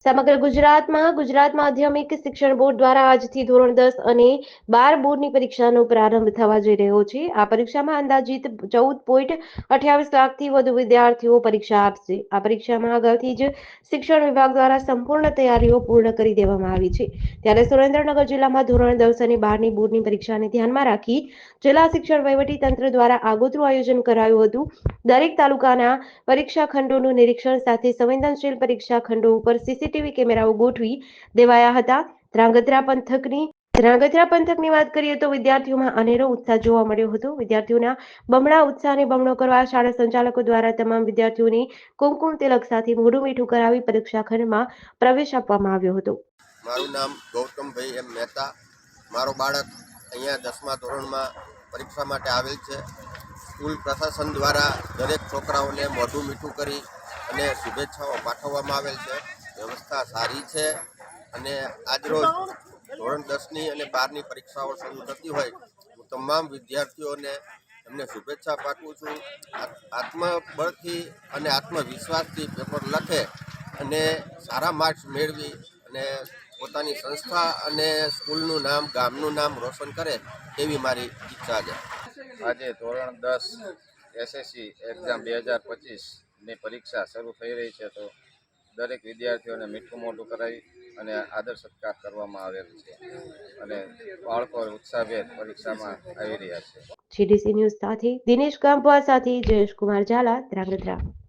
સમગ્ર ગુજરાત માધ્યમિક શિક્ષણ બોર્ડ દ્વારા આજથી ધોરણ 10 અને 12 બોર્ડની પરીક્ષાનો પ્રારંભ થવા જઈ રહ્યો છે. આ પરીક્ષામાં અંદાજિત 14.28 લાખથી વધુ વિદ્યાર્થીઓ પરીક્ષા આપશે. આ પરીક્ષામાં અગાઉથી જ શિક્ષણ વિભાગ દ્વારા સંપૂર્ણ તૈયારીઓ પૂર્ણ કરી દેવામાં આવી છે. ત્યારે સુરેન્દ્રનગર જિલ્લામાં ધોરણ 10 અને 12ની બોર્ડની પરીક્ષાને ધ્યાનમાં રાખી જિલ્લા શિક્ષણ વહીવટી તંત્ર દ્વારા આગોતરું આયોજન કરાયું હતું. દરેક તાલુકાના પરીક્ષા ખંડોનું નિરીક્ષણ સાથે સંવેદનશીલ પરીક્ષા ખંડો ઉપર સીસીટીવી કેમેરાઓ ગોઠવી દેવાયા હતા. ધ્રાંગધ્રા પંથકની વાત કરીએ તો વિદ્યાર્થીઓમાં અનેરો ઉત્સાહ જોવા મળ્યો હતો. વિદ્યાર્થીઓના બમણા ઉત્સાહને બમણો કરવા શાળા સંચાલકો દ્વારા તમામ વિદ્યાર્થીઓને કુમકુમ તિલક સાથે મોઢું મીઠું કરાવી પરીક્ષા ખંડમાં પ્રવેશ આપવામાં આવ્યો હતો. મારું નામ ગૌતમભાઈ એમ મહેતા. મારો બાળક અહીંયા 10મા ધોરણમાં પરીક્ષા માટે આવેલ છે. સ્કૂલ પ્રશાસન દ્વારા દરેક છોકરાઓને મોઢું મીઠું કરી અને શુભેચ્છાઓ પાઠવવામાં આવેલ છે. વ્યવસ્થા સારી છે અને આજરોજ ધોરણ 10ની અને 12ની પરીક્ષાઓ શરૂ થતી હોય હું તમામ વિદ્યાર્થીઓને એમને શુભેચ્છા પાઠવું છું. આત્મબળથી અને આત્મવિશ્વાસથી પેપર લખે અને સારા માર્ક્સ મેળવી અને પોતાની સંસ્થા અને સ્કૂલનું નામ, ગામનું નામ રોશન કરે એવી મારી ઈચ્છા છે. આજે ધોરણ 10 એસએસસી એક્ઝામ 2025ની પરીક્ષા શરૂ થઈ રહી છે, તો દરેક વિદ્યાર્થીઓને મીઠું મોઢું કરાવી અને આદર સત્કાર કરવામાં આવેલ છે અને બાળકો ઉત્સાહભેર પરીક્ષામાં આવી રહ્યા છે. જીડીસી ન્યૂઝ સાથે દિનેશ ગામવા સાથે જયેશ કુમાર ઝાલા, ધ્રાંગધ્રા.